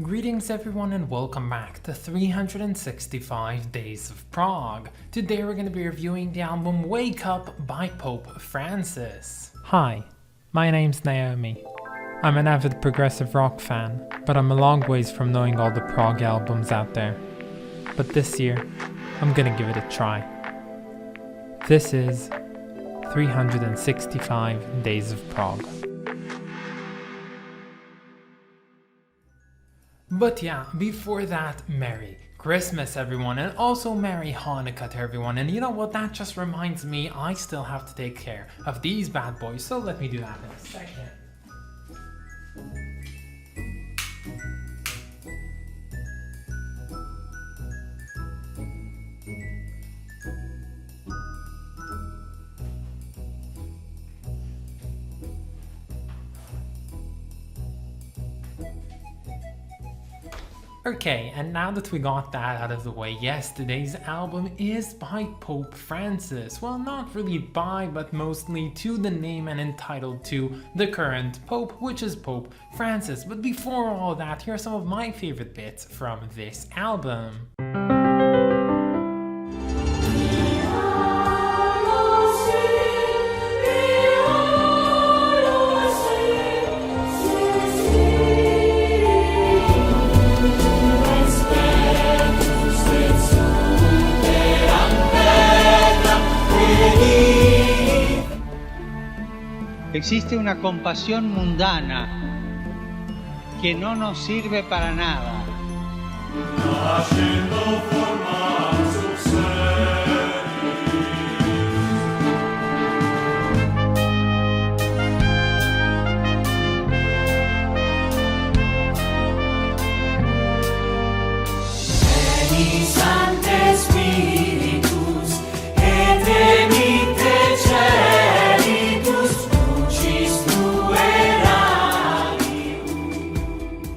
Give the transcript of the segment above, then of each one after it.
Greetings everyone and welcome back to 365 Days of Prog. Today we're going to be reviewing the album Wake Up by Pope Francis. Hi, my name's Naomi. I'm an avid progressive rock fan, but I'm a long ways from knowing all the prog albums out there. But this year, I'm gonna give it a try. This is 365 Days of Prog. But yeah, before that, Merry Christmas everyone, and also Merry Hanukkah to everyone. And you know what, that just reminds me, I still have to take care of these bad boys, so let me do that in a second. Okay, and now that we got that out of the way, yes, today's album is by Pope Francis. Well, not really by, but mostly to the name and entitled to the current Pope, which is Pope Francis. But before all that, here are some of my favorite bits from this album. Existe una compasión mundana que no nos sirve para nada.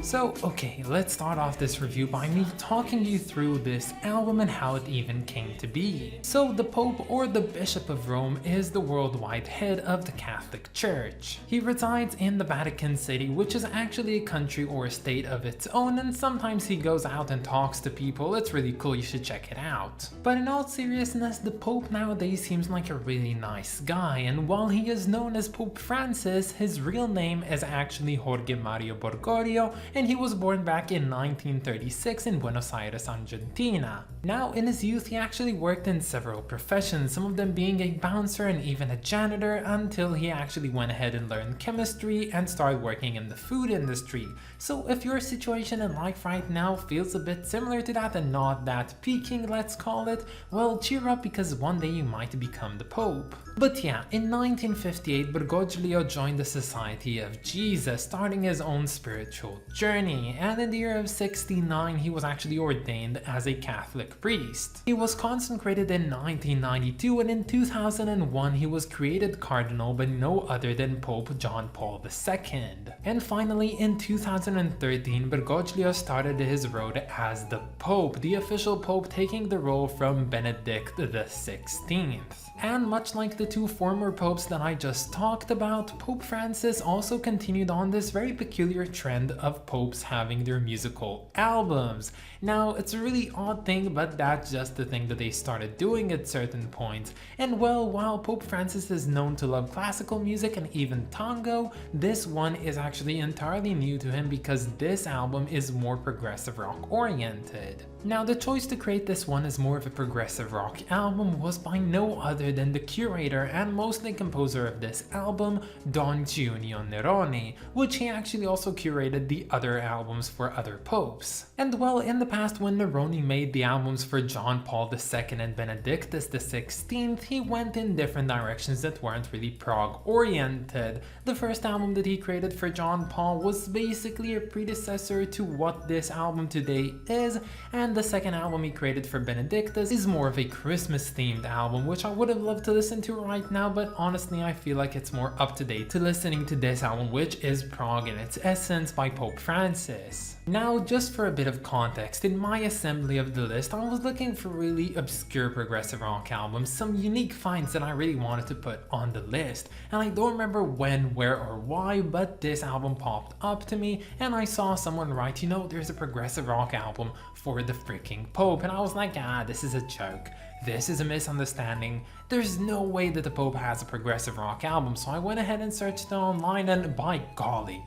So, okay, let's start off this review by me talking you through this album and how it even came to be. So, the Pope, or the Bishop of Rome, is the worldwide head of the Catholic Church. He resides in the Vatican City, which is actually a country or a state of its own, and sometimes he goes out and talks to people. It's really cool, you should check it out. But in all seriousness, the Pope nowadays seems like a really nice guy, and while he is known as Pope Francis, his real name is actually Jorge Mario Bergoglio, and he was born back in 1936 in Buenos Aires, Argentina. Now, in his youth, he actually worked in several professions, some of them being a bouncer and even a janitor, until he actually went ahead and learned chemistry and started working in the food industry. So if your situation in life right now feels a bit similar to that and not that peaking, let's call it, well, cheer up, because one day you might become the Pope. But yeah, in 1958, Bergoglio joined the Society of Jesus, starting his own spiritual journey, and in the year of 69 he was actually ordained as a Catholic priest. He was consecrated in 1992, and in 2001 he was created cardinal by no other than Pope John Paul II. And finally, in 2013, Bergoglio started his road as the Pope, the official Pope taking the role from Benedict XVI. And much like the two former popes that I just talked about, Pope Francis also continued on this very peculiar trend of popes having their musical albums. Now, it's a really odd thing, but that's just the thing that they started doing at certain points. And well, while Pope Francis is known to love classical music and even tango, this one is actually entirely new to him because this album is more progressive rock oriented. Now, the choice to create this one as more of a progressive rock album was by no other than the curator and mostly composer of this album, Don Giunio Neroni, which he actually also curated the other albums for other popes. And well, in the past, when Neroni made the albums for John Paul II and Benedictus XVI, he went in different directions that weren't really prog oriented. The first album that he created for John Paul was basically a predecessor to what this album today is, and the second album he created for Benedictus is more of a Christmas themed album, which I would have loved to listen to right now, but honestly I feel like it's more up to date to listening to this album, which is prog in its essence by Pope Francis. Francis. Now, just for a bit of context, in my assembly of the list, I was looking for really obscure progressive rock albums, some unique finds that I really wanted to put on the list, and I don't remember when, where, or why, but this album popped up to me, and I saw someone write, you know, there's a progressive rock album for the freaking Pope, and I was like, this is a joke. This is a misunderstanding. There's no way that the Pope has a progressive rock album, so I went ahead and searched it online, and by golly,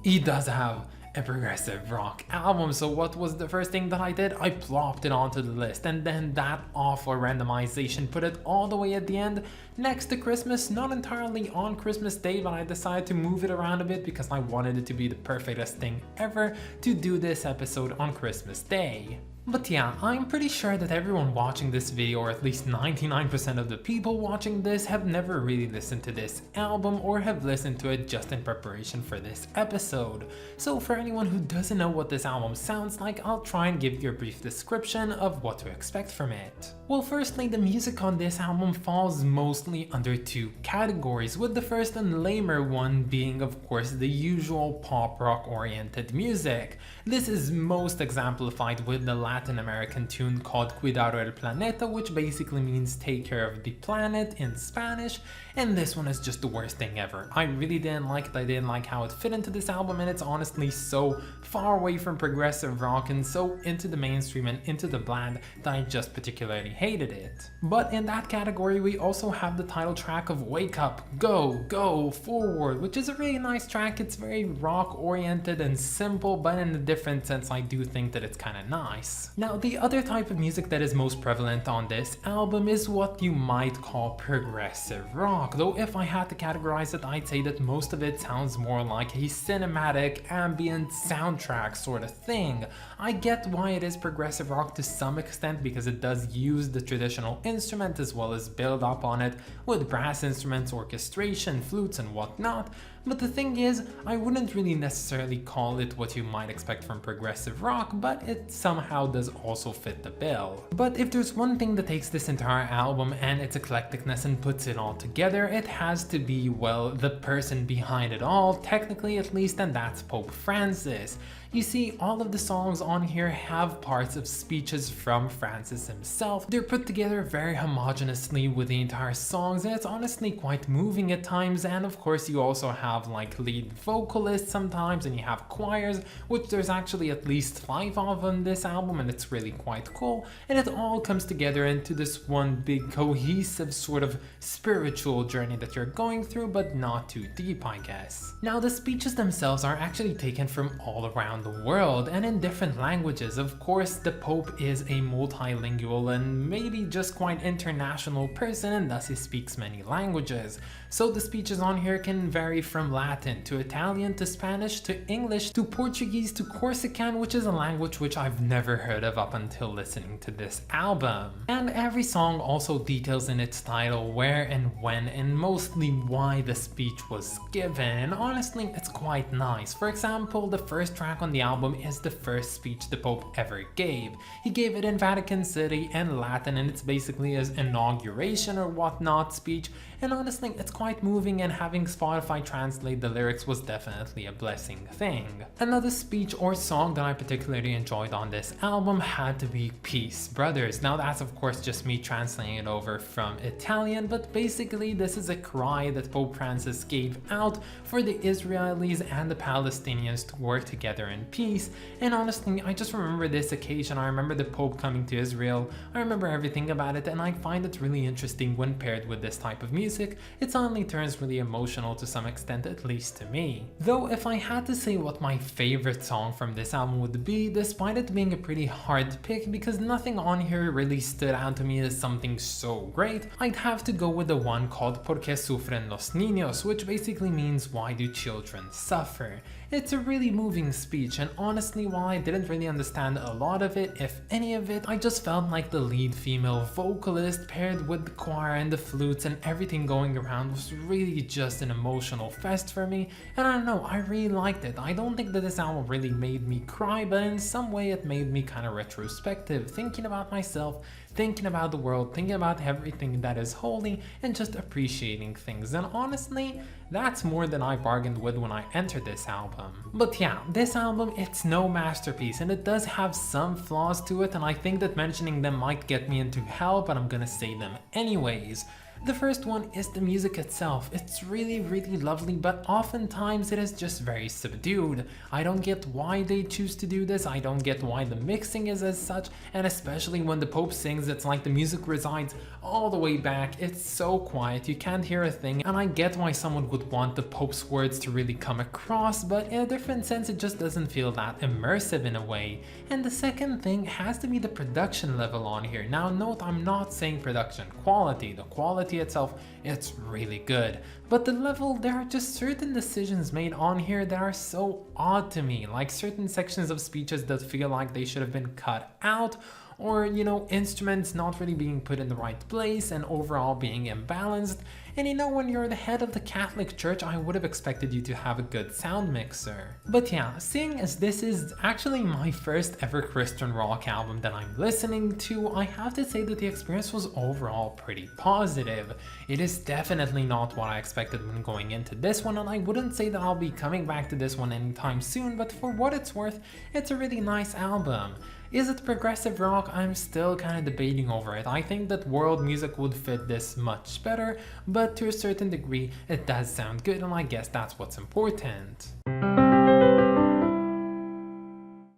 he does have a progressive rock album. So what was the first thing that I did? I plopped it onto the list, and then that awful randomization put it all the way at the end next to Christmas, not entirely on Christmas Day, but I decided to move it around a bit because I wanted it to be the perfectest thing ever to do this episode on Christmas Day. But yeah, I'm pretty sure that everyone watching this video, or at least 99% of the people watching this, have never really listened to this album or have listened to it just in preparation for this episode. So for anyone who doesn't know what this album sounds like, I'll try and give you a brief description of what to expect from it. Well, firstly, the music on this album falls mostly under two categories, with the first and lamer one being, of course, the usual pop rock oriented music. This is most exemplified with the Latin American tune called Cuidar el Planeta, which basically means take care of the planet in Spanish, and this one is just the worst thing ever. I really didn't like it, I didn't like how it fit into this album, and it's honestly so far away from progressive rock and so into the mainstream and into the bland that I just particularly hated it. But in that category we also have the title track of Wake Up, Go, Go, Forward, which is a really nice track. It's very rock oriented and simple, but in a different sense I do think that it's kind of nice. Now, the other type of music that is most prevalent on this album is what you might call progressive rock, though if I had to categorize it, I'd say that most of it sounds more like a cinematic, ambient soundtrack sort of thing. I get why it is progressive rock to some extent because it does use the traditional instrument as well as build up on it with brass instruments, orchestration, flutes and whatnot, but the thing is, I wouldn't really necessarily call it what you might expect from progressive rock, but it somehow does also fit the bill. But if there's one thing that takes this entire album and its eclecticness and puts it all together, it has to be, well, the person behind it all, technically at least, and that's Pope Francis. You see, all of the songs on here have parts of speeches from Francis himself. They're put together very homogeneously with the entire songs, and it's honestly quite moving at times. And of course you also have like lead vocalists sometimes, and you have choirs, which there's actually at least 5 of on this album, and it's really quite cool. And it all comes together into this one big cohesive sort of spiritual journey that you're going through, but not too deep, I guess. Now, the speeches themselves are actually taken from all around the world and in different languages. Of course, the Pope is a multilingual and maybe just quite international person, and thus he speaks many languages. So the speeches on here can vary from Latin to Italian to Spanish to English to Portuguese to Corsican, which is a language which I've never heard of up until listening to this album. And every song also details in its title where and when and mostly why the speech was given, and honestly it's quite nice. For example, the first track on the album is the first speech the Pope ever gave. He gave it in Vatican City and Latin, and it's basically his inauguration or whatnot speech, and honestly it's quite moving, and having Spotify translate the lyrics was definitely a blessing thing. Another speech or song that I particularly enjoyed on this album had to be Peace Brothers. Now that's of course just me translating it over from Italian, but basically this is a cry that Pope Francis gave out for the Israelis and the Palestinians to work together in peace. And honestly, I just remember this occasion. I remember the Pope coming to Israel. I remember everything about it, and I find it really interesting when paired with this type of music. It suddenly turns really emotional to some extent, at least to me. Though if I had to say what my favorite song from this album would be, despite it being a pretty hard pick because nothing on here really stood out to me as something so great, I'd have to go with the one called Por qué sufren los niños, which basically means why do children suffer. It's a really moving speech, and honestly, while I didn't really understand a lot of it, if any of it, I just felt like the lead female vocalist paired with the choir and the flutes and everything going around was really just an emotional fest for me, and I don't know, I really liked it. I don't think that this album really made me cry, but in some way it made me kind of retrospective, thinking about myself, thinking about the world, thinking about everything that is holy, and just appreciating things. And honestly, That's more than I bargained with when I entered this album. But yeah, this album, it's no masterpiece and it does have some flaws to it, and I think that mentioning them might get me into hell, but I'm gonna say them anyways. The first one is the music itself. It's really lovely, but oftentimes it is just very subdued. I don't get why they choose to do this, I don't get why the mixing is as such, and especially when the Pope sings, it's like the music resides all the way back. It's so quiet, you can't hear a thing, and I get why someone would want the Pope's words to really come across, but in a different sense it just doesn't feel that immersive in a way. And the second thing has to be the production level on here. Now note, I'm not saying production quality. The quality itself, it's really good, but the level, there are just certain decisions made on here that are so odd to me, like certain sections of speeches that feel like they should have been cut out, or you know, instruments not really being put in the right place and overall being imbalanced. And you know, when you're the head of the Catholic Church, I would have expected you to have a good sound mixer. But yeah, seeing as this is actually my first ever Christian rock album that I'm listening to, I have to say that the experience was overall pretty positive. It is definitely not what I expected when going into this one, and I wouldn't say that I'll be coming back to this one anytime soon, but for what it's worth, it's a really nice album. Is it progressive rock? I'm still kind of debating over it. I think that world music would fit this much better, but to a certain degree it does sound good, and I guess that's what's important.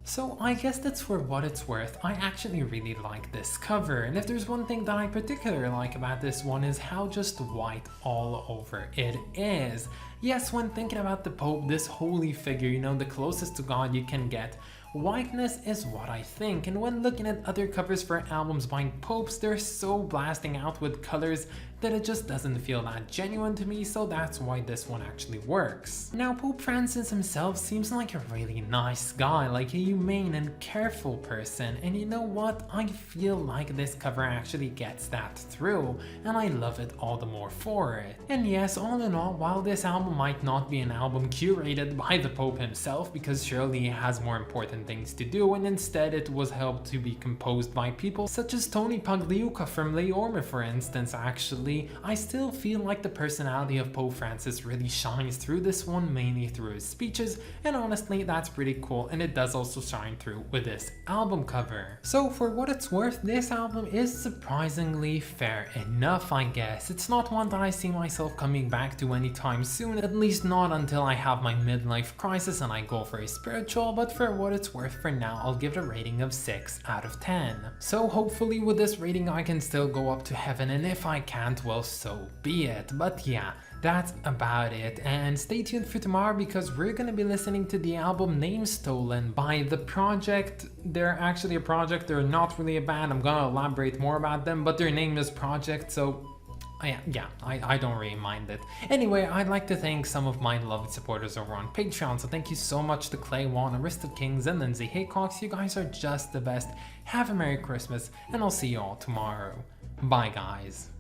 So I guess that's for what it's worth. I actually really like this cover, and if there's one thing that I particularly like about this one is how just white all over it is. Yes, when thinking about the Pope, this holy figure, you know, the closest to God you can get, whiteness is what I think. And when looking at other covers for albums by popes, they're so blasting out with colors that it just doesn't feel that genuine to me, so that's why this one actually works. Now, Pope Francis himself seems like a really nice guy, like a humane and careful person, and you know what? I feel like this cover actually gets that through, and I love it all the more for it. And yes, all in all, while this album might not be an album curated by the Pope himself, because surely he has more important things to do, and instead it was helped to be composed by people such as Tony Pagliuca from Leorme, for instance, actually, I still feel like the personality of Pope Francis really shines through this one, mainly through his speeches, and honestly that's pretty cool, and it does also shine through with this album cover. So for what it's worth, this album is surprisingly fair enough, I guess. It's not one that I see myself coming back to anytime soon, at least not until I have my midlife crisis and I go for a spiritual, but for what it's worth for now, I'll give it a rating of 6 out of 10. So hopefully with this rating I can still go up to heaven, and if I can't, well, so be it. But yeah, that's about it, and stay tuned for tomorrow because we're gonna be listening to the album Name Stolen by The Project. They're actually a project, they're not really a band, I'm gonna elaborate more about them, but their name is Project, so I don't really mind it. Anyway, I'd like to thank some of my lovely supporters over on Patreon, so thank you so much to Clay Wan, Arista Kings, and Lindsay Haycox. You guys are just the best. Have a Merry Christmas, and I'll see you all tomorrow. Bye guys.